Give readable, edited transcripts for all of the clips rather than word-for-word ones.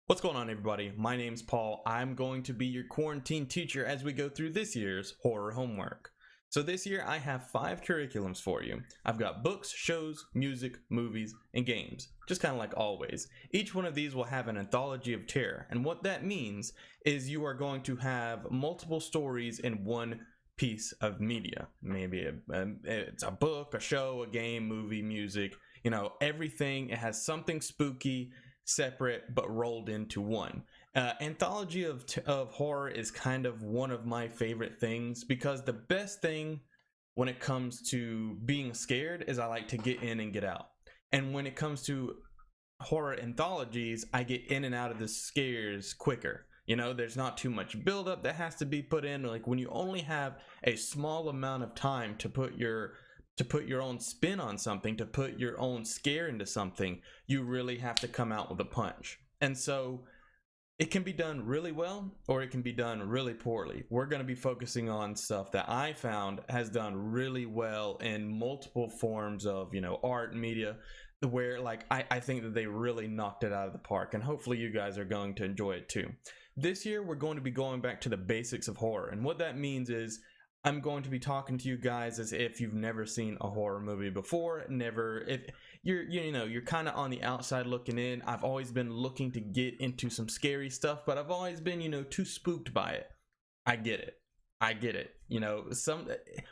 What's going on, everybody? My name's Paul. I'm going to be your quarantine teacher as we go through this year's horror homework. So this year I have 5 curriculums for you. I've got books, shows, music, movies, and games, just kind of like always. Each one of these will have an anthology of terror, and what that means is you are going to have multiple stories in one piece of media. Maybe it's a book, a show, a game, movie, music, everything. It has something spooky, separate, but rolled into one. Anthology of horror is kind of one of my favorite things, because the best thing when it comes to being scared is I like to get in and get out. And when it comes to horror anthologies, I get in and out of the scares quicker. There's not too much buildup that has to be put in. Like when you only have a small amount of time to put your own spin on something, to put your own scare into something, you really have to come out with a punch. And so it can be done really well, or it can be done really poorly. We're going to be focusing on stuff that I found has done really well in multiple forms of, art and media, where I think that they really knocked it out of the park, and hopefully you guys are going to enjoy it too. This year we're going to be going back to the basics of horror, and what that means is I'm going to be talking to you guys as if you've never seen a horror movie before. If you're kind of on the outside looking in. I've always been looking to get into some scary stuff, but I've always been, too spooked by it. I get it.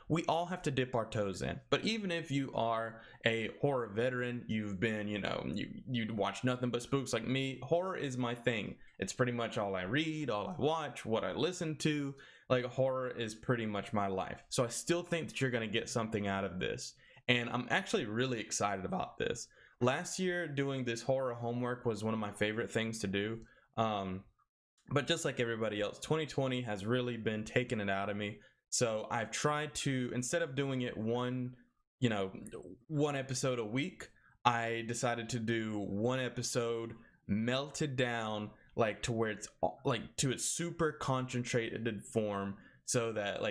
We all have to dip our toes in. But even if you are a horror veteran, you've been, you watch nothing but spooks like me, horror is my thing. It's pretty much all I read, all I watch, what I listen to. Like, horror is pretty much my life. So I still think that you're going to get something out of this. And I'm actually really excited about this. Last year, doing this horror homework was one of my favorite things to do. But just like everybody else, 2020 has really been taking it out of me. So I've tried to, instead of doing it one episode a week, I decided to do one episode melted down, like to where it's like to its super concentrated form, so that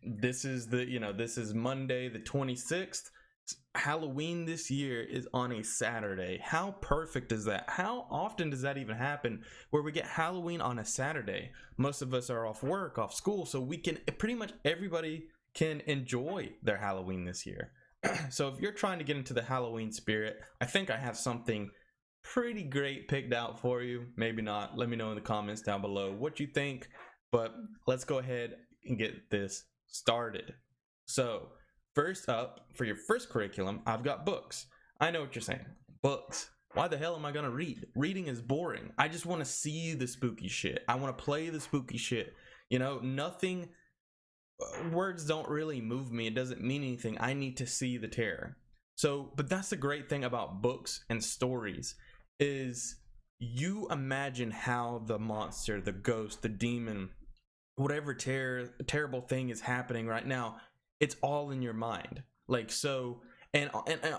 this is Monday the 26th. Halloween this year is on a Saturday. How perfect is that? How often does that even happen where we get Halloween on a Saturday? Most of us are off work, off school, so we can pretty much everybody can enjoy their Halloween this year. So if you're trying to get into the Halloween spirit, I think I have something pretty great picked out for you. Maybe not. Let me know in the comments down below what you think, but let's go ahead and get this started. So first up, for your first curriculum, I've got books. I know what you're saying. Books. Why the hell am I gonna read? Reading is boring. I just want to see the spooky shit. I want to play the spooky shit. Nothing. Words don't really move me. It doesn't mean anything. I need to see the terror. So, but that's the great thing about books and stories, is you imagine how the monster, the ghost, the demon, whatever terrible thing is happening right now, it's all in your mind. And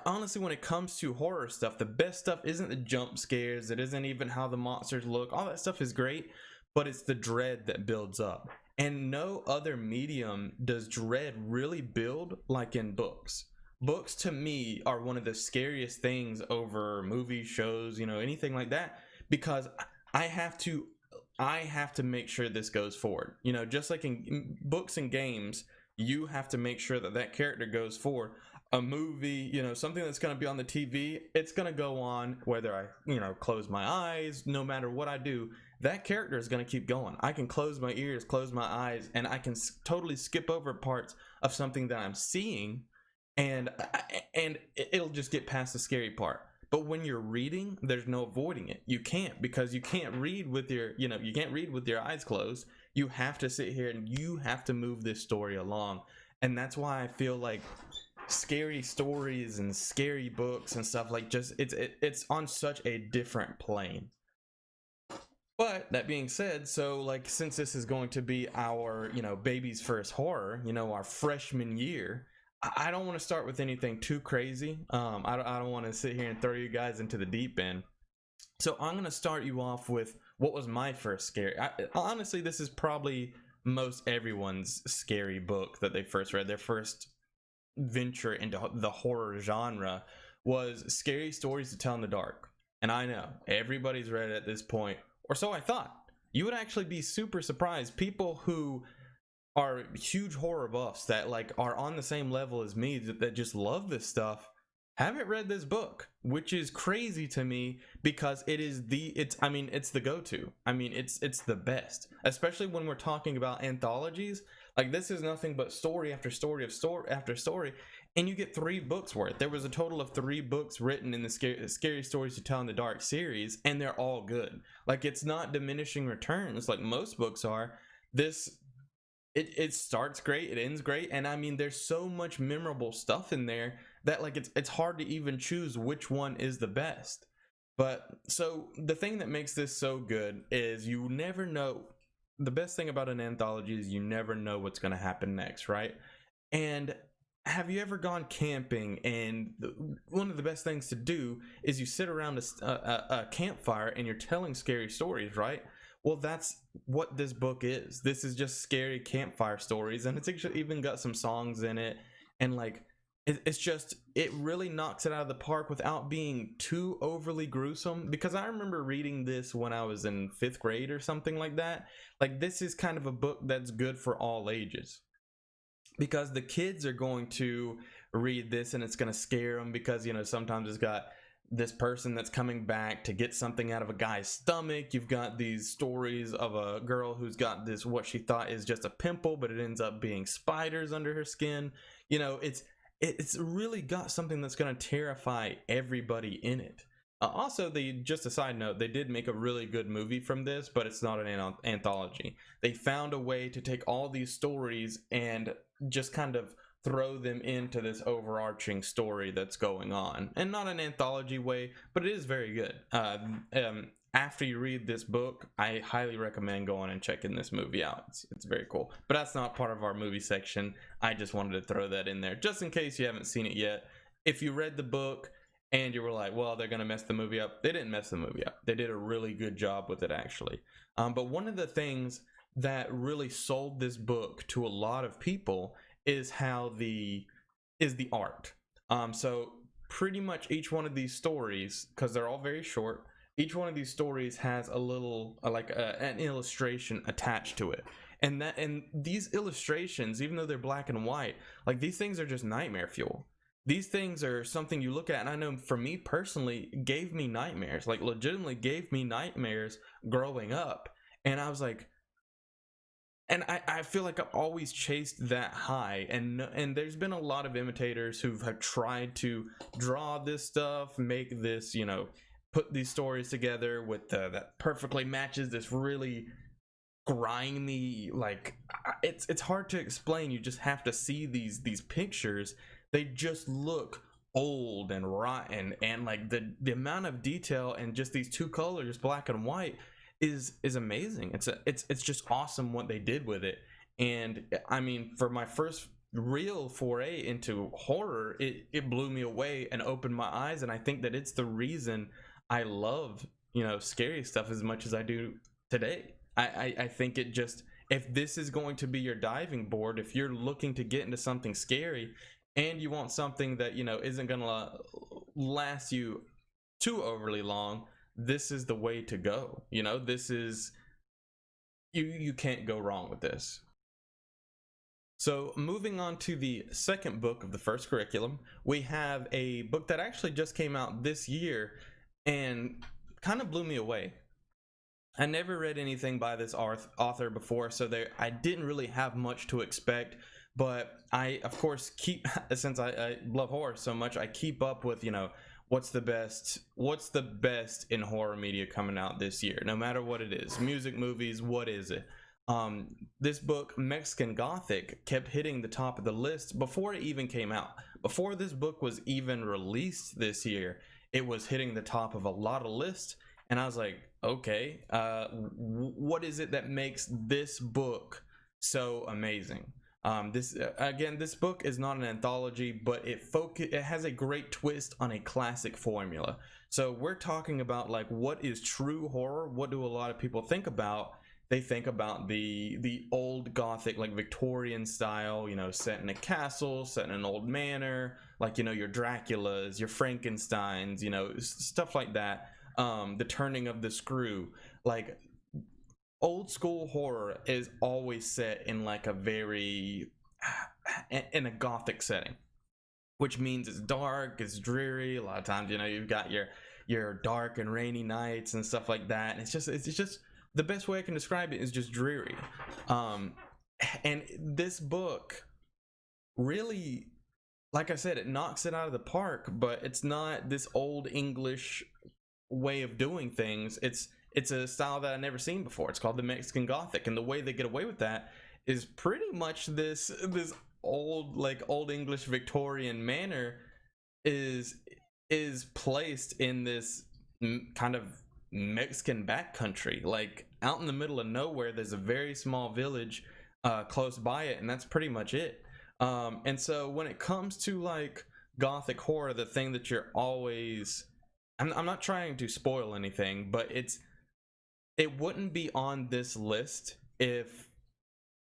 honestly, when it comes to horror stuff, the best stuff isn't the jump scares. It isn't even how the monsters look. All that stuff is great, but it's the dread that builds up. And no other medium does dread really build like in books. Books to me are one of the scariest things over movies, shows, anything like that, because I have to make sure this goes forward. Just like in books and games, you have to make sure that character goes forward. A movie, something that's going to be on the TV, it's going to go on whether I, close my eyes. No matter what I do, that character is going to keep going. I can close my ears, close my eyes, and I can totally skip over parts of something that I'm seeing, and it'll just get past the scary part. But when you're reading, there's no avoiding it. You can't, because you can't read with your, you can't read with your eyes closed. You have to sit here and you have to move this story along. And that's why I feel like scary stories and scary books and stuff, it's on such a different plane. But that being said, so since this is going to be our, baby's first horror, our freshman year, I don't want to start with anything too crazy. I don't want to sit here and throw you guys into the deep end. So I'm going to start you off with what was my first scary. Honestly, this is probably most everyone's scary book that they first read. Their first venture into the horror genre was Scary Stories to Tell in the Dark. And I know everybody's read it at this point, or so I thought. You would actually be super surprised. People who are huge horror buffs that like are on the same level as me that just love this stuff haven't read this book, which is crazy to me because it's the go-to. I mean, it's the best, especially when we're talking about anthologies. Like, this is nothing but story after story of story after story, and you get 3 books worth. There was a total of 3 books written in the Scary Stories to Tell in the Dark series, and they're all good. Like, it's not diminishing returns like most books are. It starts great, it ends great, and I mean, there's so much memorable stuff in there that like it's hard to even choose which one is the best. But so the thing that makes this so good is you never know. The best thing about an anthology is you never know what's going to happen next, right? And have you ever gone camping and one of the best things to do is you sit around a campfire and you're telling scary stories, right? Well, that's what this book is. This is just scary campfire stories, and it's actually even got some songs in it, and like it really knocks it out of the park without being too overly gruesome. Because I remember reading this when I was in 5th grade or something like that. Like, this is kind of a book that's good for all ages, because the kids are going to read this and it's going to scare them, because sometimes it's got this person that's coming back to get something out of a guy's stomach. You've got these stories of a girl who's got this, what she thought is just a pimple, but it ends up being spiders under her skin. It's really got something that's going to terrify everybody in it. Also, just a side note, they did make a really good movie from this, but it's not an anthology. They found a way to take all these stories and just kind of throw them into this overarching story that's going on, and not an anthology way, but it is very good. After you read this book, I highly recommend going and checking this movie out. It's very cool, but that's not part of our movie section. I just wanted to throw that in there just in case you haven't seen it yet. If you read the book and you were like, well, they're gonna mess the movie up, they didn't mess the movie up. They did a really good job with it, actually. But one of the things that really sold this book to a lot of people is the art. So pretty much each one of these stories, because they're all very short, each one of these stories has a little an illustration attached to it, and these illustrations, even though they're black and white, like, these things are just nightmare fuel. These things are something you look at, and I know for me personally, gave me nightmares, like legitimately gave me nightmares growing up. And I was like, and I feel like I've always chased that high, and there's been a lot of imitators who have tried to draw this stuff, make this, put these stories together with that perfectly matches this really grimy, like, it's hard to explain. You just have to see these pictures. They just look old and rotten, and like the amount of detail and just these 2 colors, black and white, is amazing. It's just awesome what they did with it. And I mean, for my first real foray into horror, it blew me away and opened my eyes, and I think that it's the reason I love scary stuff as much as I do today. I think it just, if this is going to be your diving board, if you're looking to get into something scary and you want something that isn't gonna last you too overly long, this is the way to go. This is, you can't go wrong with this. So moving on to the second book of the first curriculum, we have a book that actually just came out this year and kind of blew me away. I never read anything by this author before, so I didn't really have much to expect. But I, of course, since I love horror so much, I keep up with what's the best in horror media coming out this year, no matter what it is. Music, movies, what is it? This book, Mexican Gothic, kept hitting the top of the list before it even came out. Before this book was even released this year, it was hitting the top of a lot of lists, and I was like, okay, what is it that makes this book so amazing? This book is not an anthology, but it has a great twist on a classic formula. So we're talking about, like, what is true horror? What do a lot of people think about? They think about the old Gothic, like Victorian style, set in a castle, set in an old manor, like, your Draculas, your Frankensteins, stuff like that. the turning of the screw. Like, old school horror is always set in like a very in a gothic setting, which means it's dark, it's dreary. A lot of times, you know, you've got your dark and rainy nights and stuff like that, and it's just the best way I can describe it is just dreary. And this book really, like I said, it knocks it out of the park, but it's not this old English way of doing things. It's a style that I've never seen before. It's called the Mexican Gothic, and the way they get away with that is pretty much this old English Victorian manor is placed in this kind of Mexican backcountry, like out in the middle of nowhere. There's a very small village close by it, and that's pretty much it. And so when it comes to like gothic horror, the thing that you're always, I'm not trying to spoil anything, but it wouldn't be on this list if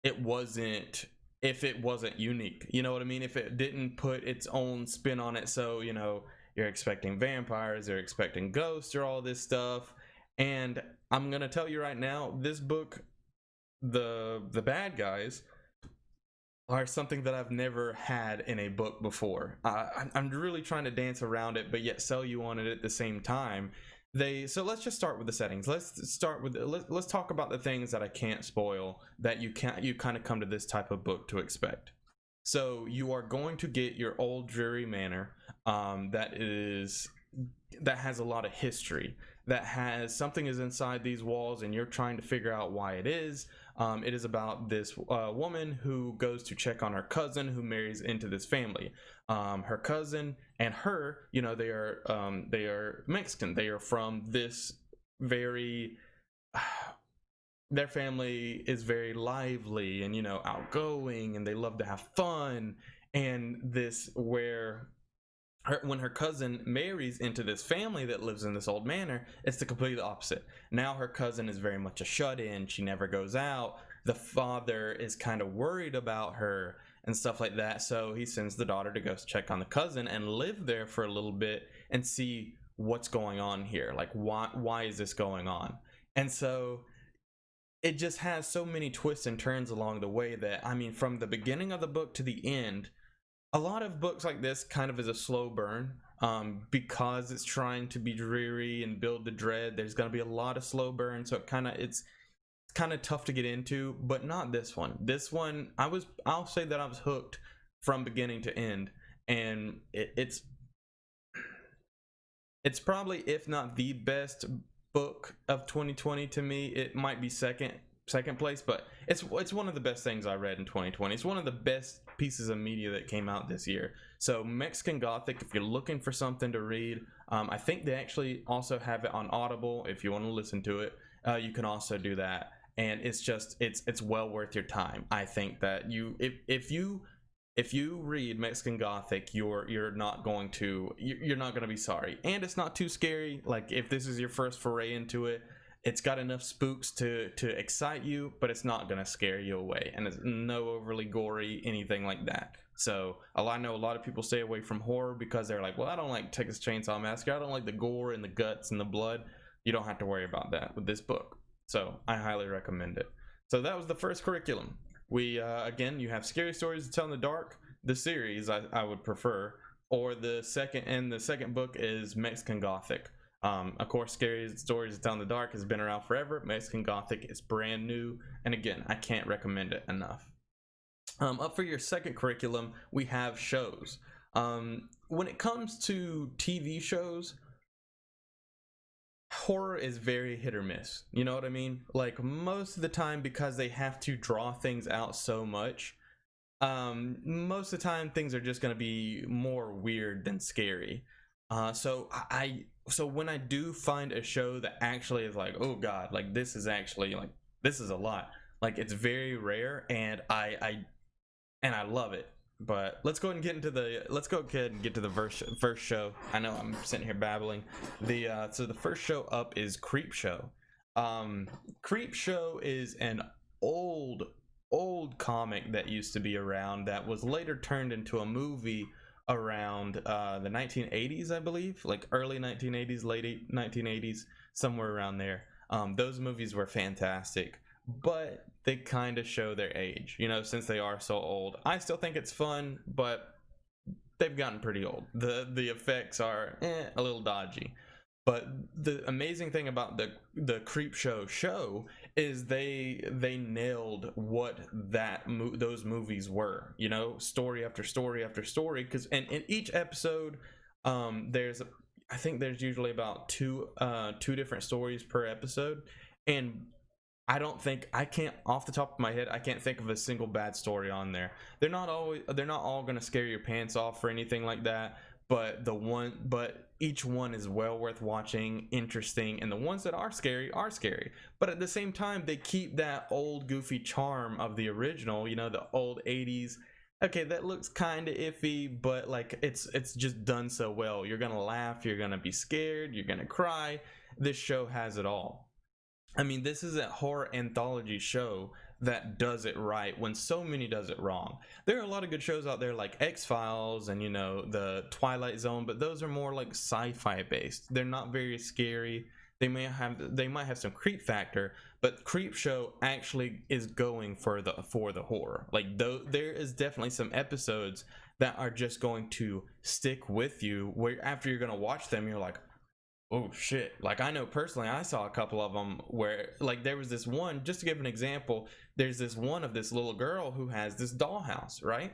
it wasn't unique. You know what I mean? If it didn't put its own spin on it. So, you know, you're expecting vampires, you're expecting ghosts, or all this stuff. And I'm gonna tell you right now, this book, the bad guys are something that I've never had in a book before. I'm really trying to dance around it, but yet sell you on it at the same time. So let's just start with the settings. Let's talk about the things that I can't spoil, that you kind of come to this type of book to expect. So you are going to get your old dreary manor, that has a lot of history, that has something is inside these walls, and you're trying to figure out why it is. It is about this woman who goes to check on her cousin who marries into this family. Her cousin and her, you know, they are Mexican. They are from this very their family is very lively and, you know, outgoing, and they love to have fun. And when her cousin marries into this family that lives in this old manor, it's the complete opposite. Now her cousin is very much a shut-in. She never goes out. The father is kind of worried about her and stuff like that, so he sends the daughter to go check on the cousin and live there for a little bit and see what's going on here. Like, why is this going on? And so it just has so many twists and turns along the way that, I mean, from the beginning of the book to the end, a lot of books like this kind of is a slow burn, because it's trying to be dreary and build the dread. There's going to be a lot of slow burn, so it's kind of tough to get into, but not this one. This one, I'll say that I was hooked from beginning to end, and it's probably, if not the best book of 2020 to me. It might be second place, but it's one of the best things I read in 2020. It's one of the best pieces of media that came out this year. So Mexican Gothic, if you're looking for something to read, I think they actually also have it on Audible. If you want to listen to it, you can also do that, and it's well worth your time. I think that if you read Mexican Gothic, you're not going to be sorry. And it's not too scary. Like, if this is your first foray into it, it's got enough spooks to excite you, but it's not gonna scare you away, and it's no overly gory, anything like that. So I know a lot of people stay away from horror because they're like, well, I don't like Texas Chainsaw Massacre, I don't like the gore and the guts and the blood. You don't have to worry about that with this book, so I highly recommend it. So that was the first curriculum. We again, you have Scary Stories to Tell in the Dark, the series I would prefer, or the second book is Mexican Gothic. Of course, Scary Stories to Tell in the Dark has been around forever. Mexican Gothic is brand new, and again, I can't recommend it enough. Up for your second curriculum, we have shows. When it comes to TV shows, horror is very hit or miss. You know what I mean? Like, most of the time, because they have to draw things out so much, most of the time things are just going to be more weird than scary. So when I do find a show that actually is like, oh god, like this is a lot, like, it's very rare, and I love it. But let's go ahead and get to the first show. I know I'm sitting here babbling. So the first show up is Creep Show. Creep Show is an old comic that used to be around that was later turned into a movie around the 1980s, I believe, like early 1980s, late 1980s, somewhere around there. Those movies were fantastic, but they kind of show their age, you know, since they are so old. I still think it's fun, but they've gotten pretty old. The effects are a little dodgy. But the amazing thing about the Creepshow is they nailed what those movies were, you know, story after story after story. Because and in each episode, there's, I think there's usually about two different stories per episode, and I can't, off the top of my head, I can't think of a single bad story on there. They're not all gonna scare your pants off or anything like that, but each one is well worth watching, interesting, and the ones that are scary are scary. But at the same time, they keep that old goofy charm of the original, you know, the old 80s. Okay, that looks kind of iffy, but like it's just done so well. You're gonna laugh, you're gonna be scared, you're gonna cry. This show has it all. I mean, this is a horror anthology show that does it right when so many does it wrong. There are a lot of good shows out there like X-Files and, you know, the Twilight Zone, but those are more like sci-fi based. They're not very scary. They might have some creep factor, but Creepshow actually is going for the horror. Like, though there is definitely some episodes that are just going to stick with you, where after you're going to watch them you're like, oh shit. Like, I know personally, I saw a couple of them where, like, there was this one, just to give an example, there's this one of this little girl who has this dollhouse, right?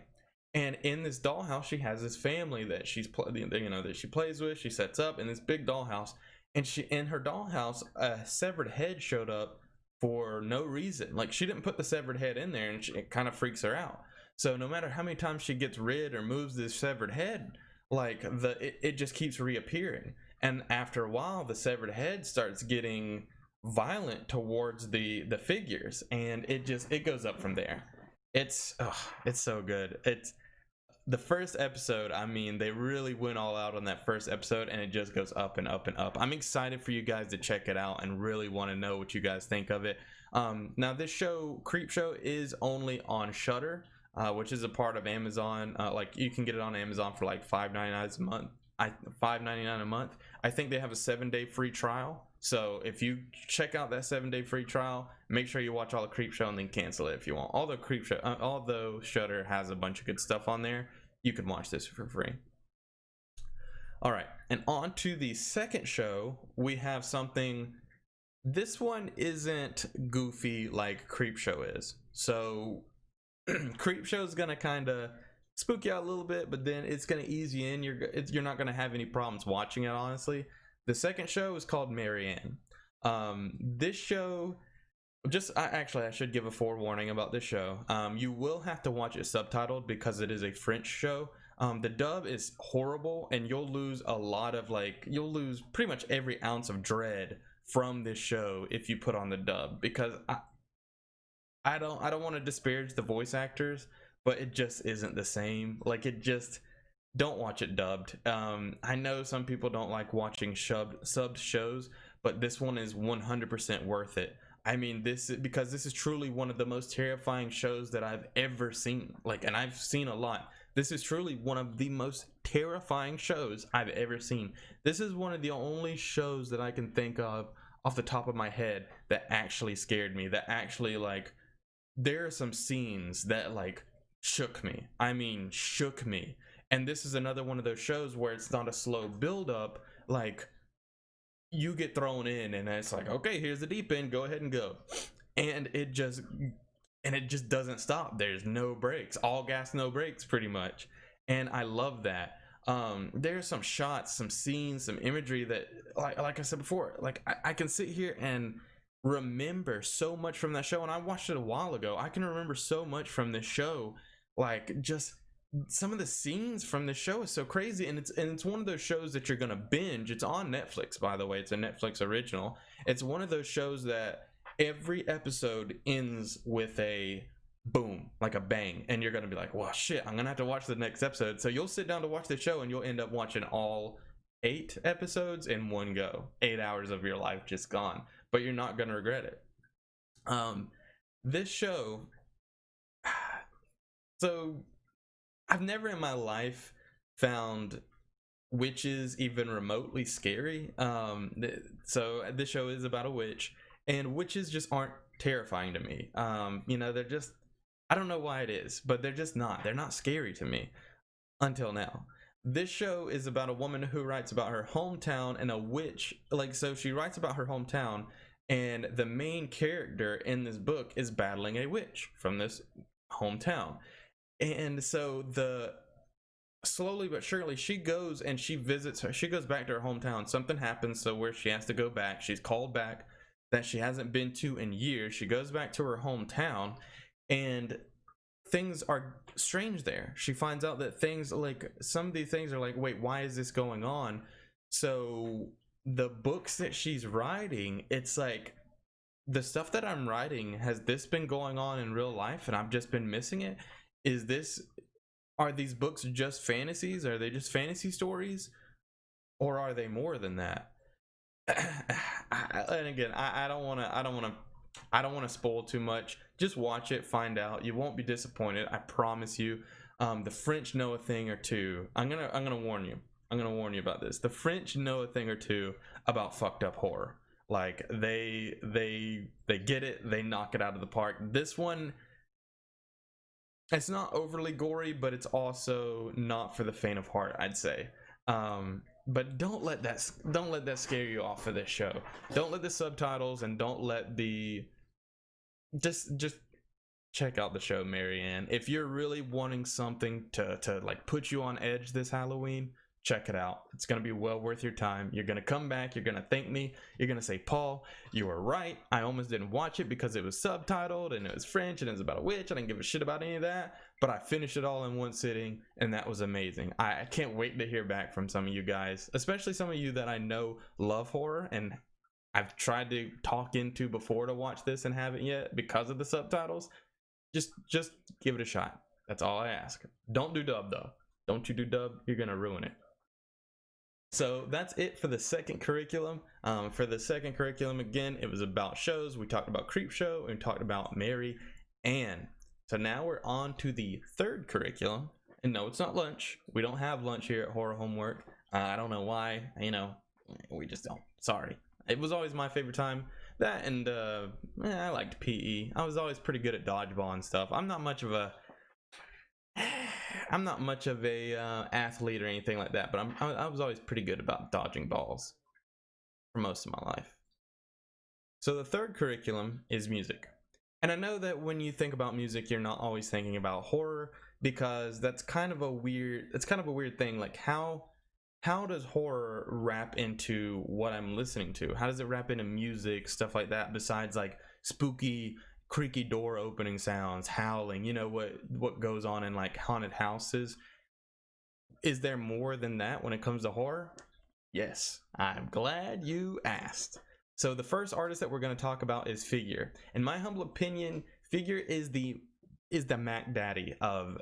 And in this dollhouse, she has this family that that she plays with. She sets up in this big dollhouse, and in her dollhouse, a severed head showed up for no reason. Like, she didn't put the severed head in there, and it kind of freaks her out. So no matter how many times she gets rid or moves this severed head, like, it just keeps reappearing. And after a while, the severed head starts getting violent towards the figures, and it goes up from there. It's so good. It's the first episode. I mean, they really went all out on that first episode, and it just goes up and up and up. I'm excited for you guys to check it out and really want to know what you guys think of it. Now, this show, Creepshow, is only on Shudder, which is a part of Amazon. Like, you can get it on Amazon for like $5.99 a month. $5.99 a month. I think they have a 7-day free trial. So if you check out that 7-day free trial, make sure you watch all the Creepshow and then cancel it if you want. Although Shudder has a bunch of good stuff on there, you can watch this for free. All right, and on to the second show. We have something. This one isn't goofy like Creepshow is. So Creepshow is gonna kind of spook you out a little bit, but then it's gonna ease you in. You're not gonna have any problems watching it, honestly. The second show is called Marianne. This show, I should give a forewarning about this show. You will have to watch it subtitled because it is a French show. The dub is horrible, and you'll lose pretty much every ounce of dread from this show if you put on the dub, because I don't want to disparage the voice actors, but it just isn't the same. Like, don't watch it dubbed. I know some people don't like watching subbed shows, but this one is 100% worth it. I mean, because this is truly one of the most terrifying shows that I've ever seen. Like, and I've seen a lot. This is truly one of the most terrifying shows I've ever seen. This is one of the only shows that I can think of off the top of my head that actually scared me. That actually, like, there are some scenes that, like, shook me. I mean, shook me. And this is another one of those shows where it's not a slow build up. Like, you get thrown in and it's like, okay, here's the deep end, go ahead and go. And it just doesn't stop. There's no breaks, all gas, no brakes, pretty much. And I love that. There's some shots, some scenes, some imagery that, like I said before, like, I can sit here and remember so much from that show. And I watched it a while ago. I can remember so much from this show. Like, just some of the scenes from the show is so crazy, and it's one of those shows that you're gonna binge. It's on Netflix, by the way. It's a Netflix original. It's one of those shows that every episode ends with a boom, like a bang, and you're gonna be like, well, shit, I'm gonna have to watch the next episode. So you'll sit down to watch the show, and you'll end up watching all 8 episodes in one go. 8 hours of your life just gone, but you're not gonna regret it. This show, so I've never in my life found witches even remotely scary. So this show is about a witch, and witches just aren't terrifying to me. You know, they're just, I don't know why it is, but they're not scary to me until now. This show is about a woman who writes about her hometown and a witch. Like, so she writes about her hometown, and the main character in this book is battling a witch from this hometown. And so the slowly but surely she goes and she visits her, she goes back to her hometown. Something happens so where she has to go back. She's called back that she hasn't been to in years. She goes back to her hometown, and things are strange there. She finds out that things, like, some of these things are like, wait, why is this going on? So the books that she's writing, it's like, the stuff that I'm writing, has this been going on in real life and I've just been missing it? Are these books just fantasies? Are they just fantasy stories, or are they more than that? And again, I don't want to spoil too much. Just watch it, find out. You won't be disappointed, I promise you. The French know a thing or two. I'm gonna warn you. I'm gonna warn you about this. The French know a thing or two about fucked up horror. Like, they get it. They knock it out of the park. This one, it's not overly gory, but it's also not for the faint of heart, I'd say. But don't let that scare you off of this show. Don't let the subtitles, and don't let the just check out the show, Marianne. If you're really wanting something to like put you on edge this Halloween, check it out. It's gonna be well worth your time. You're gonna come back, you're gonna thank me, you're gonna say, Paul, you were right, I almost didn't watch it because it was subtitled and it was French and it was about a witch. I didn't give a shit about any of that, but I finished it all in one sitting, and that was amazing. I can't wait to hear back from some of you guys, especially some of you that I know love horror and I've tried to talk into before to watch this and haven't yet because of the subtitles. Just give it a shot. That's all I ask. Don't do dub though. Don't you do dub, you're gonna ruin it. So that's it for the second curriculum. For the second curriculum, again, it was about shows. We talked about Creepshow and we talked about Mary Ann. So now we're on to the third curriculum. And no, it's not lunch. We don't have lunch here at Horror Homework. I don't know why. You know, we just don't. Sorry. It was always my favorite time. That and I liked PE. I was always pretty good at dodgeball and stuff. I'm not much of a athlete or anything like that, but I was always pretty good about dodging balls for most of my life. So the third curriculum is music. And I know that when you think about music, you're not always thinking about horror, because that's kind of a weird thing. Like, how does horror wrap into what I'm listening to? How does it wrap into music, stuff like that, besides like spooky, creaky door opening sounds, howling, you know, what goes on in like haunted houses? Is there more than that when it comes to horror? Yes, I'm glad you asked. So the first artist that we're going to talk about is Figure. In my humble opinion, Figure is the Mac Daddy of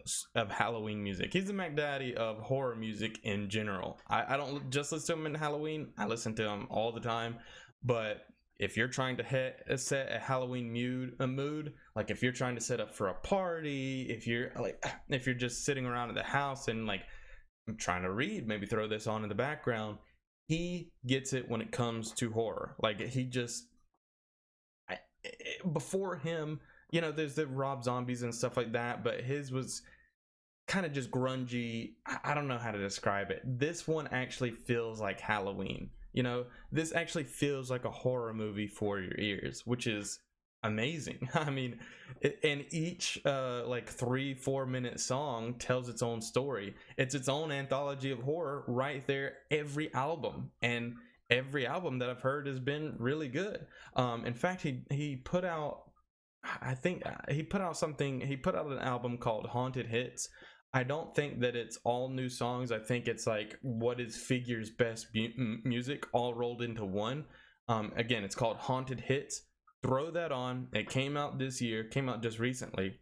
Halloween music. He's the Mac Daddy of horror music in general. I don't just listen to him in Halloween. I listen to him all the time. But if you're trying to set a Halloween mood, like if you're trying to set up for a party, if you're just sitting around at the house and like, I'm trying to read, maybe throw this on in the background, he gets it when it comes to horror. Like, before him, you know, there's the Rob Zombies and stuff like that, but his was kind of just grungy. I don't know how to describe it. This one actually feels like Halloween. You know, this actually feels like a horror movie for your ears, which is amazing. I mean, and each like 3-4 minute song tells its own story. It's its own anthology of horror right there, every album. And every album that I've heard has been really good. In fact, he put out, I think he put out an album called Haunted Hits. I don't think that it's all new songs. I think it's like what is Figure's best music all rolled into one. Again, it's called Haunted Hits. Throw that on. It came out this year, came out just recently.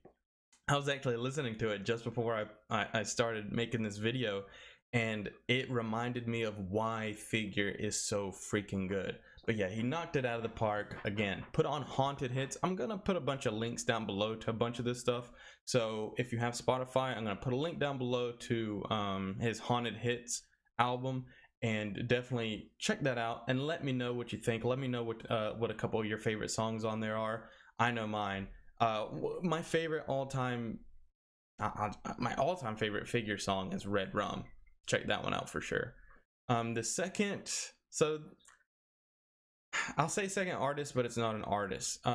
I was actually listening to it just before I started making this video, and it reminded me of why Figure is so freaking good. But yeah, he knocked it out of the park. Again, put on Haunted Hits. I'm gonna put a bunch of links down below to a bunch of this stuff. So if you have Spotify, I'm gonna put a link down below to his Haunted Hits album, and definitely check that out and let me know what you think. Let me know what a couple of your favorite songs on there are. I know mine. My favorite all-time my all-time favorite Figure song is Red Rum. Check that one out for sure. The second, so I'll say second artist, but it's not an artist.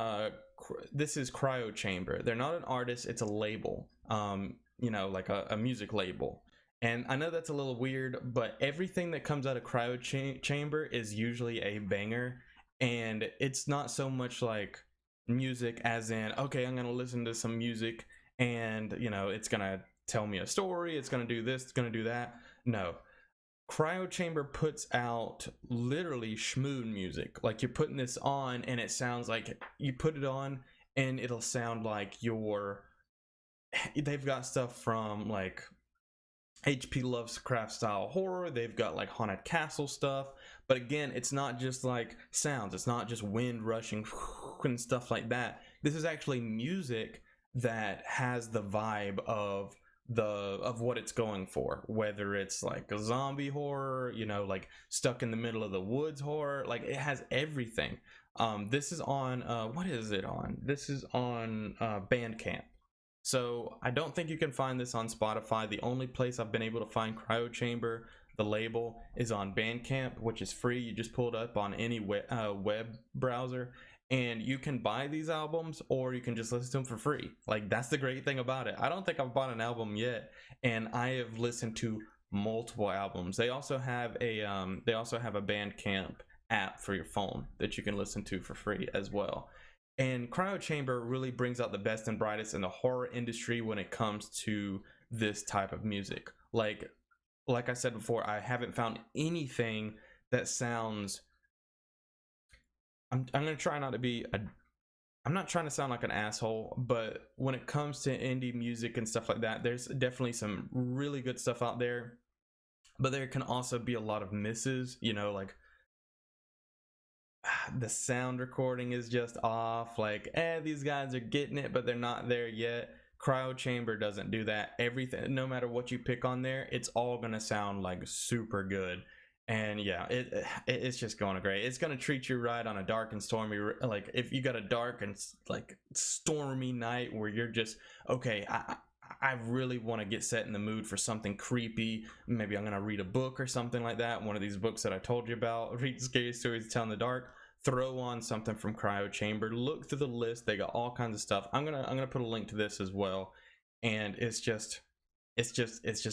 This is Cryo Chamber. They're not an artist, it's a label. You know, like a music label. And I know that's a little weird, but everything that comes out of Cryo Chamber is usually a banger. And it's not so much like music as in, okay, I'm gonna listen to some music and, you know, it's gonna tell me a story, it's gonna do this, it's gonna do that. No. Cryo Chamber puts out literally schmoon music. Like, you're putting this on and it sounds like you put it on and it'll sound like they've got stuff from like HP Lovecraft style horror. They've got like haunted castle stuff, but again, it's not just like sounds, it's not just wind rushing and stuff like that. This is actually music that has the vibe of what it's going for, whether it's like a zombie horror, you know, like stuck in the middle of the woods horror. Like, it has everything. This is on what is it on? This is on Bandcamp. So I don't think you can find this on Spotify. The only place I've been able to find Cryo Chamber, the label, is on Bandcamp, which is free. You just pull it up on any web browser, and you can buy these albums or you can just listen to them for free. Like, that's the great thing about it. I don't think I've bought an album yet, and I have listened to multiple albums. They also have a Bandcamp app for your phone that you can listen to for free as well. And Cryo Chamber really brings out the best and brightest in the horror industry when it comes to this type of music. Like I said before, I haven't found anything that sounds... I'm gonna try not to be I'm not trying to sound like an asshole, but when it comes to indie music and stuff like that, there's definitely some really good stuff out there, but there can also be a lot of misses, you know, like the sound recording is just off, like, these guys are getting it, but they're not there yet. Cryo Chamber doesn't do that. Everything, no matter what you pick on there, it's all gonna sound like super good. And yeah, it's just going great. It's gonna treat you right on a dark and stormy, like if you got a dark and like stormy night where you're just, okay, I really want to get set in the mood for something creepy. Maybe I'm gonna read a book or something like that. One of these books that I told you about, Read Scary Stories to Tell in the Dark. Throw on something from Cryo Chamber. Look through the list. They got all kinds of stuff. I'm gonna put a link to this as well. And it's just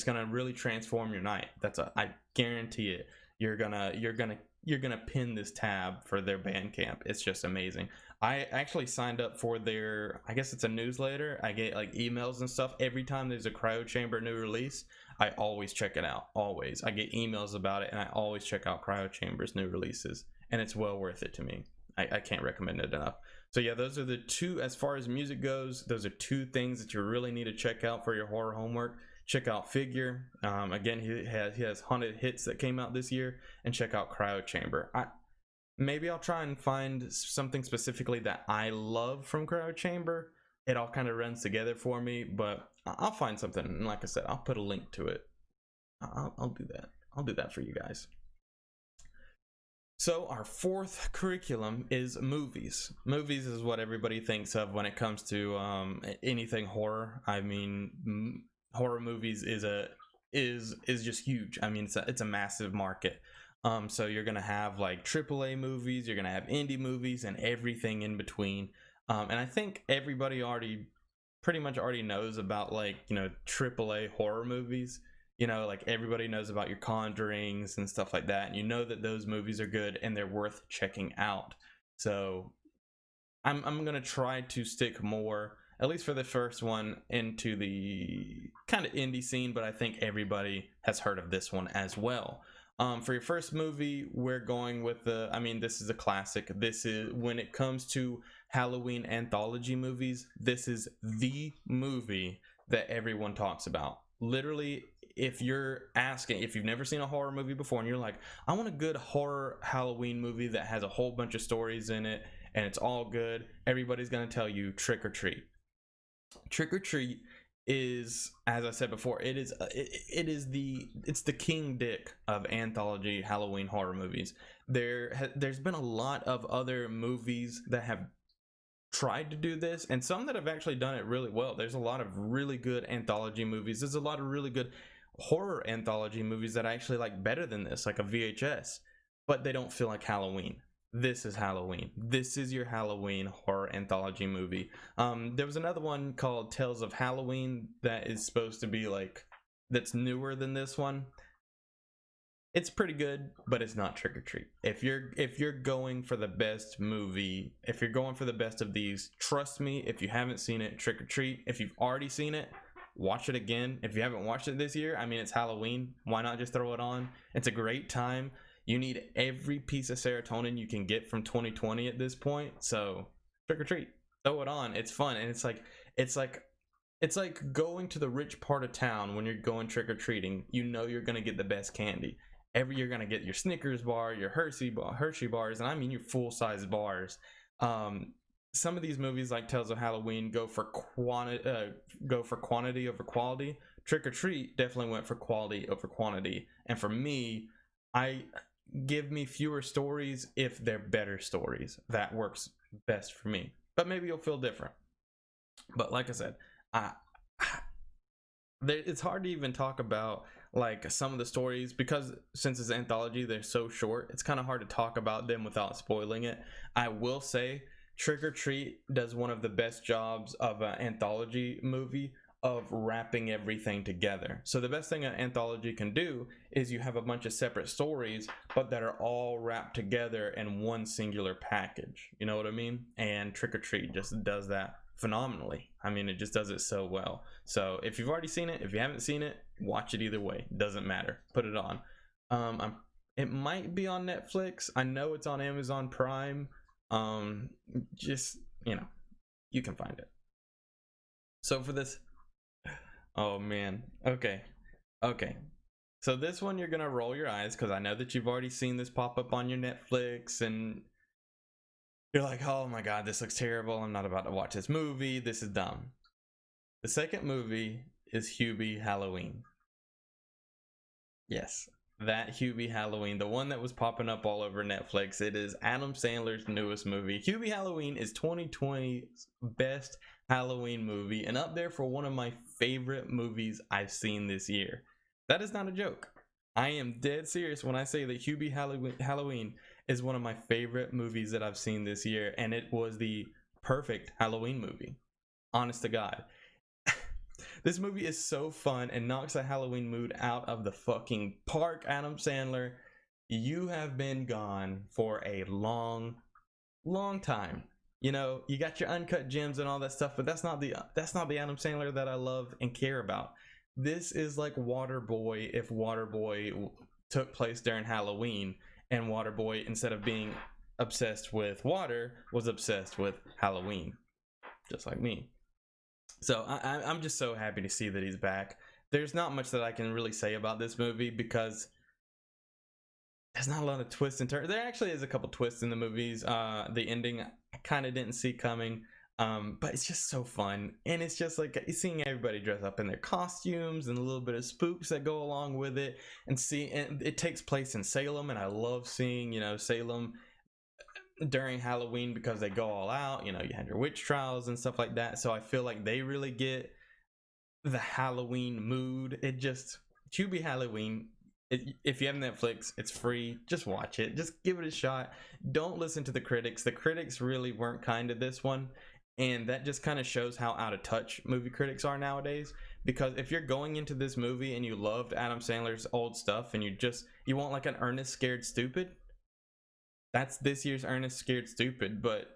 gonna really transform your night. I guarantee it. You're gonna pin this tab for their Bandcamp. It's just amazing. I actually signed up for their, I guess it's a newsletter. I get like emails and stuff every time there's a Cryo Chamber new release. I always check it out. Always. I get emails about it, and I always check out Cryo Chamber's new releases, and it's well worth it to me. I can't recommend it enough. So yeah, those are the two, as far as music goes, those are two things that you really need to check out for your horror homework. Check out Figure. Again, he has Haunted Hits that came out this year, and check out Cryo Chamber. Maybe I'll try and find something specifically that I love from Cryo Chamber. It all kind of runs together for me, but I'll find something. And like I said, I'll put a link to it. I'll do that. I'll do that for you guys. So our fourth curriculum is movies. Movies is what everybody thinks of when it comes to anything horror. I mean, horror movies is just huge. I mean, it's a massive market. So you're gonna have like AAA movies, you're gonna have indie movies, and everything in between. And I think everybody pretty much already knows about, like, you know, AAA horror movies. You know, like everybody knows about your Conjurings and stuff like that, and you know that those movies are good and they're worth checking out. So I'm gonna try to stick more, at least for the first one, into the kind of indie scene, but I think everybody has heard of this one as well. For your first movie, we're going with this is a classic. This is, when it comes to Halloween anthology movies, this is the movie that everyone talks about. Literally, if you're asking, if you've never seen a horror movie before and you're like, I want a good horror Halloween movie that has a whole bunch of stories in it and it's all good, everybody's gonna tell you Trick or Treat. Trick or Treat is, as I said before, it's the king dick of anthology Halloween horror movies. There's been a lot of other movies that have tried to do this, and some that have actually done it really well. There's a lot of really good anthology movies. There's a lot of really good horror anthology movies that I actually like better than this, like a VHS, but they don't feel like Halloween. This is Halloween. This is your Halloween horror anthology movie. There was another one called Tales of Halloween that is supposed to be like, that's newer than this one. It's pretty good, but it's not Trick or Treat. If you're going for the best movie, if you're going for the best of these, trust me, if you haven't seen it, Trick or Treat. If you've already seen it, watch it again. If you haven't watched it this year, I mean, it's Halloween. Why not just throw it on? It's a great time. You need every piece of serotonin you can get from 2020 at this point. So Trick or Treat, throw it on. It's fun, and it's like going to the rich part of town when you're going trick or treating. You know you're gonna get the best candy. You're gonna get your Snickers bar, your Hershey bars, and I mean your full size bars. Some of these movies, like Tales of Halloween, go for quantity over quality. Trick or Treat definitely went for quality over quantity, and for me, give me fewer stories if they're better stories. That works best for me, but maybe you'll feel different. But like I said, it's hard to even talk about like some of the stories, because since it's anthology, they're so short. It's kind of hard to talk about them without spoiling it. I will say Trick or Treat does one of the best jobs of an anthology movie of wrapping everything together. So the best thing an anthology can do is you have a bunch of separate stories, but that are all wrapped together in one singular package. You know what I mean? And Trick or Treat just does that phenomenally. I mean, it just does it so well. So if you've already seen it, if you haven't seen it, watch it either way. Doesn't matter. Put it on. It might be on Netflix. I know it's on Amazon Prime. Just, you can find it. So for this, oh man, okay. So this one, you're gonna roll your eyes because I know that you've already seen this pop up on your Netflix and you're like, oh my god, this looks terrible. I'm not about to watch this movie. This is dumb. The second movie is Hubie Halloween. Yes, that Hubie Halloween, the one that was popping up all over Netflix. It is Adam Sandler's newest movie. Hubie Halloween is 2020's best Halloween movie and up there for one of my favorite movies I've seen this year. That is not a joke. I am dead serious when I say that Hubie Halloween is one of my favorite movies that I've seen this year, and it was the perfect Halloween movie. Honest to God. This movie is so fun and knocks the Halloween mood out of the fucking park. Adam Sandler, you have been gone for a long time. You got your uncut gems and all that stuff, but that's not the Adam Sandler that I love and care about. This is like Waterboy if Waterboy took place during Halloween, and Waterboy, instead of being obsessed with water, was obsessed with Halloween, just like me. So I'm just so happy to see that he's back. There's not much that I can really say about this movie because there's not a lot of twists and turns. There actually is a couple twists in the movies. The ending I kind of didn't see coming, but it's just so fun, and it's just like seeing everybody dress up in their costumes and a little bit of spooks that go along with it. And it takes place in Salem, and I love seeing Salem during Halloween because they go all out. You had your witch trials and stuff like that, so I feel like they really get the Halloween mood. Hubie Halloween, if you have Netflix, it's free. Just watch it. Just give it a shot. Don't listen to the critics. The critics really weren't kind to this one, and that just kind of shows how out of touch movie critics are nowadays. Because if you're going into this movie and you loved Adam Sandler's old stuff and you want like an Ernest Scared Stupid, that's this year's Ernest Scared Stupid, but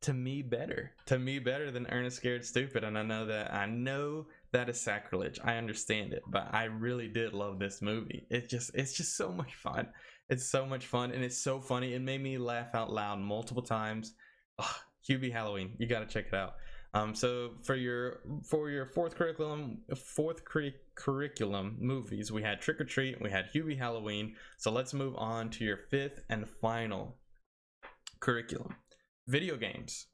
to me better than Ernest Scared Stupid. And I know that is sacrilege. I understand it, but I really did love this movie. It's just so much fun. It's so much fun, and it's so funny. It made me laugh out loud multiple times. Hubie Halloween, you gotta check it out. So for your fourth curriculum movies, we had Trick or Treat, we had Hubie Halloween. So let's move on to your fifth and final curriculum, video games.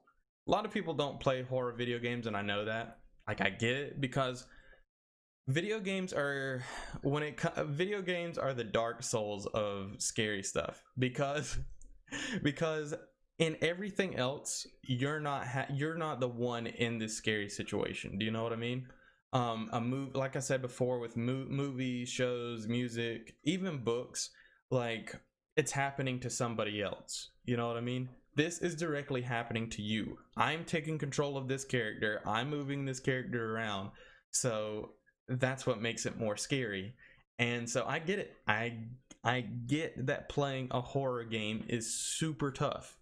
A lot of people don't play horror video games, and I know that. Like, I get it, because video games are video games are the dark souls of scary stuff, because in everything else you're not the one in this scary situation. Do you know what I mean? A move, like I said before, with movies, shows, music, even books, like, it's happening to somebody else. You know what I mean? This is directly happening to you. I'm taking control of this character, I'm moving this character around. So that's what makes it more scary. And so I get it. I get that playing a horror game is super tough.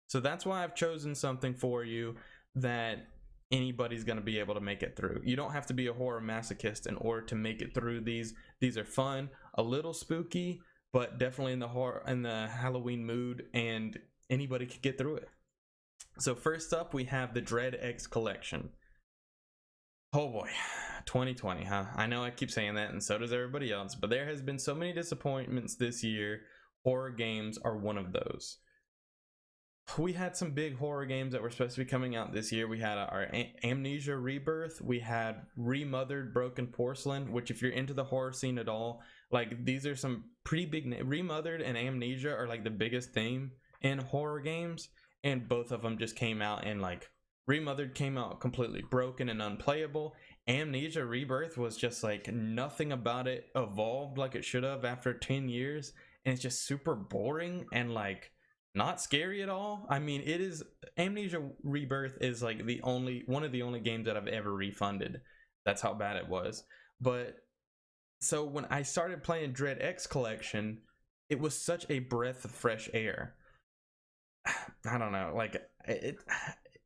So that's why I've chosen something for you that anybody's going to be able to make it through. You don't have to be a horror masochist in order to make it through these. These are fun, a little spooky, but definitely in the Halloween mood, and anybody could get through it. So first up, we have the Dread X collection. Oh boy, 2020, huh? I know I keep saying that, and so does everybody else, but there has been so many disappointments this year. Horror games are one of those. We had some big horror games that were supposed to be coming out this year. We had our Amnesia Rebirth. We had Remothered Broken Porcelain, which, if you're into the horror scene at all, like, these are some pretty big Remothered and Amnesia are like the biggest theme in horror games, and both of them just came out, and like, Remothered came out completely broken and unplayable. Amnesia Rebirth was just like, nothing about it evolved like it should have after 10 years, and it's just super boring and like not scary at all. I mean, it is, Amnesia Rebirth is like one of the only games that I've ever refunded. That's how bad it was. But so when I started playing Dread X Collection, it was such a breath of fresh air. I don't know, like,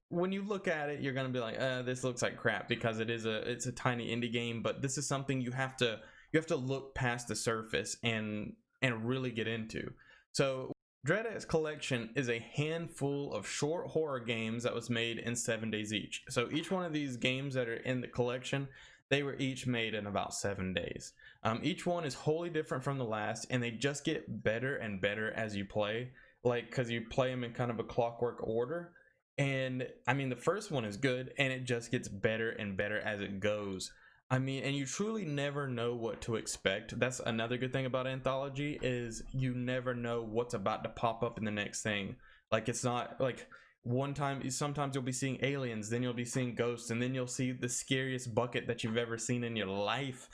when you look at it, you're gonna be like, this looks like crap, because it's a tiny indie game. But this is something you have to look past the surface and really get into. So Dread X Collection is a handful of short horror games that was made in 7 days each. So each one of these games that are in the collection, they were each made in about 7 days. Each one is wholly different from the last, and they just get better and better as you play, like, because you play them in kind of a clockwork order. And I mean, the first one is good, and it just gets better and better as it goes. I mean, and you truly never know what to expect. That's another good thing about Anthology, is you never know what's about to pop up in the next thing. Like, it's not like sometimes you'll be seeing aliens, then you'll be seeing ghosts, and then you'll see the scariest bucket that you've ever seen in your life.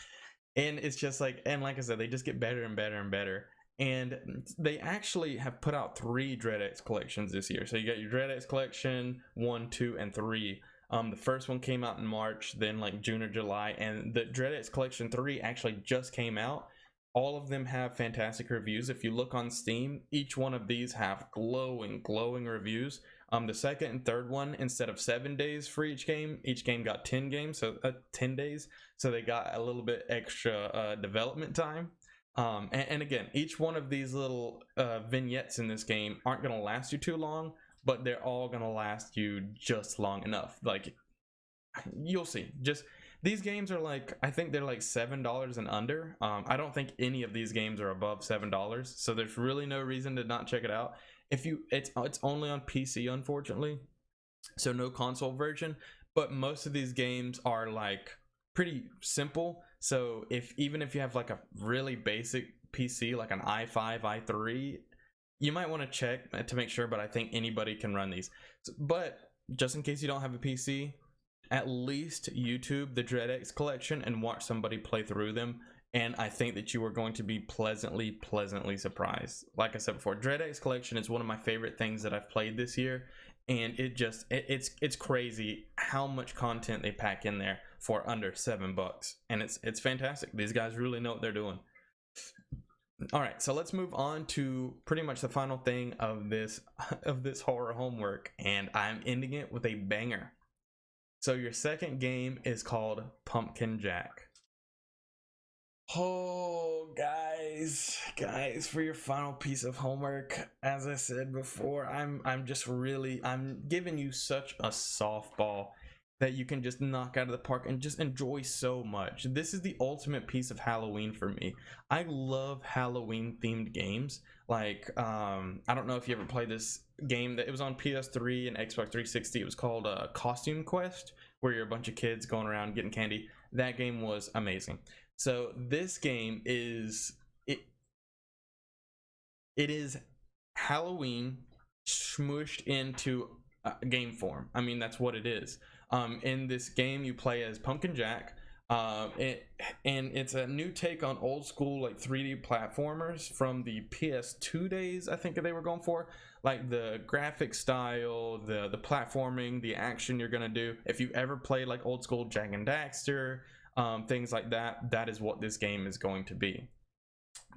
And it's just like, and like I said, they just get better and better and better. And they actually have put out 3 Dread X collections this year. So you got your Dread X collection 1, 2, and 3. The first one came out in March, then like June or July, and the Dread X Collection 3 actually just came out. All of them have fantastic reviews. If you look on Steam, each one of these have glowing reviews. The second and third one, instead of 7 days for each game got 10 days. So they got a little bit extra development time. And again, each one of these little vignettes in this game aren't going to last you too long, but they're all going to last you just long enough. Like, you'll see. Just, these games are like, I think they're like $7 and under. I don't think any of these games are above $7, so there's really no reason to not check it out. It's only on PC, unfortunately, so no console version, but most of these games are like pretty simple. So even if you have like a really basic PC, like an i5, i3, you might want to check to make sure, but I think anybody can run these. But just in case you don't have a PC, at least YouTube the Dread X Collection and watch somebody play through them, and I think that you are going to be pleasantly surprised. Like I said before, Dread X Collection is one of my favorite things that I've played this year, and it's crazy how much content they pack in there for under $7, and it's fantastic. These guys really know what they're doing. All right, so let's move on to pretty much the final thing of this horror homework, and I'm ending it with a banger. So your second game is called Pumpkin Jack. Oh, guys, for your final piece of homework, as I said before, I'm giving you such a softball. that you can just knock out of the park and just enjoy so much. This is the ultimate piece of Halloween for me. I love Halloween themed games. Like I don't know if you ever played this game that it was on PS3 and Xbox 360. It was called Costume Quest, where you're a bunch of kids going around getting candy. That game was amazing. So this game is it is Halloween smushed into game form. I mean, that's what it is. In this game, you play as Pumpkin Jack, and it's a new take on old school like 3D platformers from the PS2 days. I think they were going for, like the graphic style, the platforming, the action you're gonna do. If you ever played like old school Jak and Daxter, things like that, that is what this game is going to be.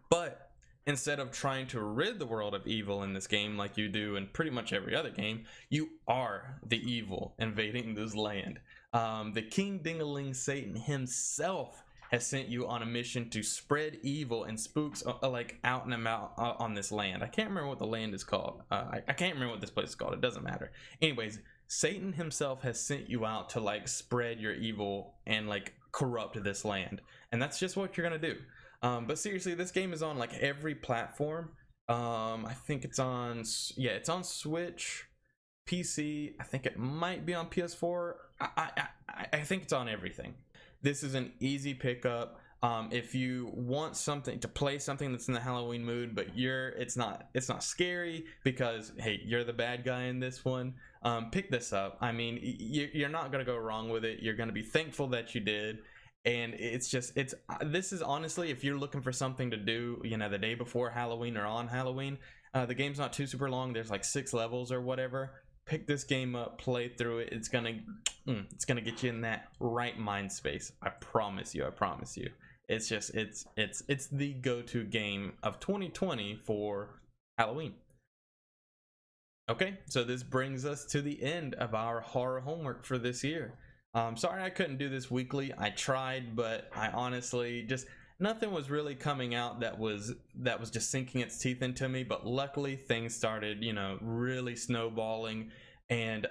But instead of trying to rid the world of evil in this game like you do in pretty much every other game, you are the evil invading this land. The King Dingaling Satan himself has sent you on a mission to spread evil and spooks like out and about on this land. I can't remember what the land is called. I can't remember what this place is called. It doesn't matter. Anyways, Satan himself has sent you out to like spread your evil and like corrupt this land. And that's just what you're gonna do. But seriously, this game is on like every platform. I think it's on, yeah, it's on Switch, PC. I think it might be on PS4. I think it's on everything. This is an easy pickup. If you want something to play something that's in the Halloween mood, but it's not scary because hey, you're the bad guy in this one. Pick this up. I mean, you're not gonna go wrong with it. You're gonna be thankful that you did. And this is honestly, if you're looking for something to do, you know, the day before Halloween or on Halloween, the game's not too super long. There's like 6 levels or whatever. Pick this game up, play through it. It's gonna get you in that right mind space. I promise you. It's just it's the go-to game of 2020 for Halloween. Okay, so this brings us to the end of our horror homework for this year. Sorry I couldn't do this weekly. I tried, but I honestly just nothing was really coming out that was just sinking its teeth into me. But luckily things started, you know, really snowballing, and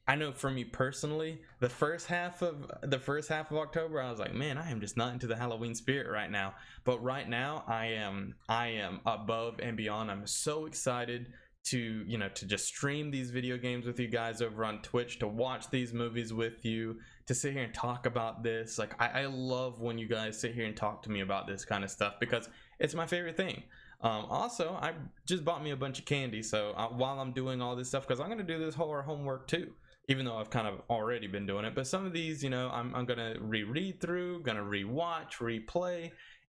I know for me personally, the first half of October, I was like, man, I am just not into the Halloween spirit right now. But right now, I am above and beyond. I'm so excited to, you know, to just stream these video games with you guys over on Twitch, to watch these movies with you, to sit here and talk about this. Like I love when you guys sit here and talk to me about this kind of stuff because it's my favorite thing. Also, I just bought me a bunch of candy, so while I'm doing all this stuff, because I'm gonna do this horror homework too, even though I've kind of already been doing it. But some of these, you know, I'm gonna reread through, gonna rewatch, replay,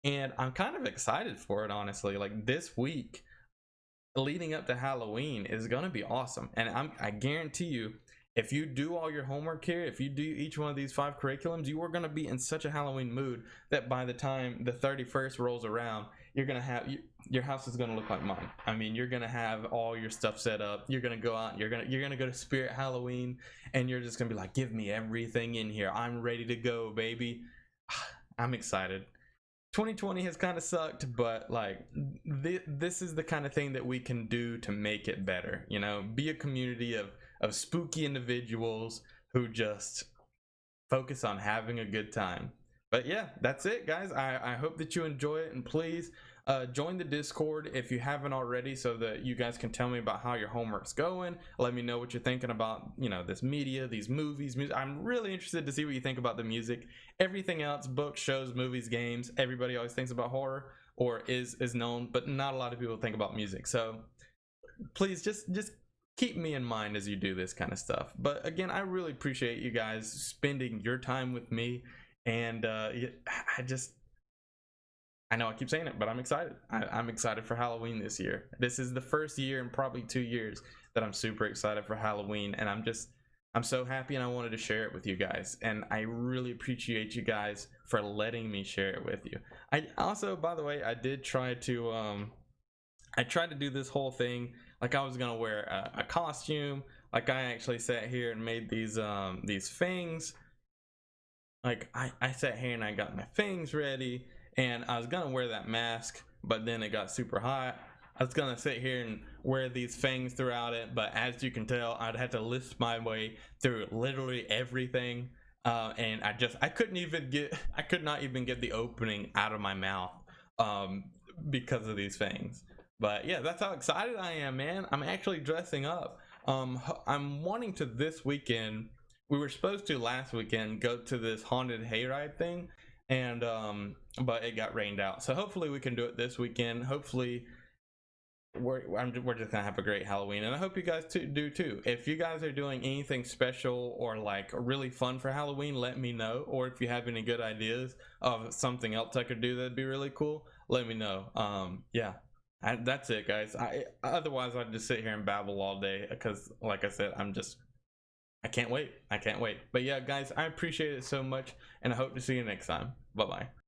and I'm kind of excited for it, honestly. Like this week leading up to Halloween is gonna be awesome, and I guarantee you, if you do all your homework here, if you do each one of these 5 curriculums, you are gonna be in such a Halloween mood that by the time the 31st rolls around, you're gonna have your house is gonna look like mine. I mean, you're gonna have all your stuff set up. You're gonna go out. You're gonna go to Spirit Halloween, and you're just gonna be like, give me everything in here. I'm ready to go, baby. I'm excited. 2020 has kind of sucked, but like this is the kind of thing that we can do to make it better. You know, be a community of spooky individuals who just focus on having a good time. But yeah, that's it, guys. I hope that you enjoy it, and please join the Discord if you haven't already, so that you guys can tell me about how your homework's going. Let me know what you're thinking about, you know, this media, these movies. I'm really interested to see what you think about the music. Everything else, books, shows, movies, games, everybody always thinks about horror or is known, but not a lot of people think about music. So please just keep me in mind as you do this kind of stuff. But again, I really appreciate you guys spending your time with me. And I know I keep saying it, but I'm excited. I'm excited for Halloween this year. This is the first year in probably 2 years that I'm super excited for Halloween, and I'm so happy, and I wanted to share it with you guys. And I really appreciate you guys for letting me share it with you. I also, by the way, I did try to I tried to do this whole thing like I was gonna wear a costume. Like I actually sat here and made these fangs. Like I sat here and I got my fangs ready, and I was gonna wear that mask, but then it got super hot. I was gonna sit here and wear these fangs throughout it, but as you can tell, I'd have to list my way through literally everything. And I couldn't even get, I could not even get the opening out of my mouth um, because of these fangs. But yeah, that's how excited I am, man. I'm actually dressing up. I'm wanting to this weekend. We were supposed to last weekend go to this haunted hayride thing, and but it got rained out. So hopefully we can do it this weekend. Hopefully we're just gonna have a great Halloween, and I hope you guys do too. If you guys are doing anything special or like really fun for Halloween, let me know. Or if you have any good ideas of something else I could do that'd be really cool, let me know. Yeah, that's it, guys. Otherwise I'd just sit here and babble all day because, like I said, I can't wait. I can't wait. But yeah, guys, I appreciate it so much, and I hope to see you next time. Bye bye.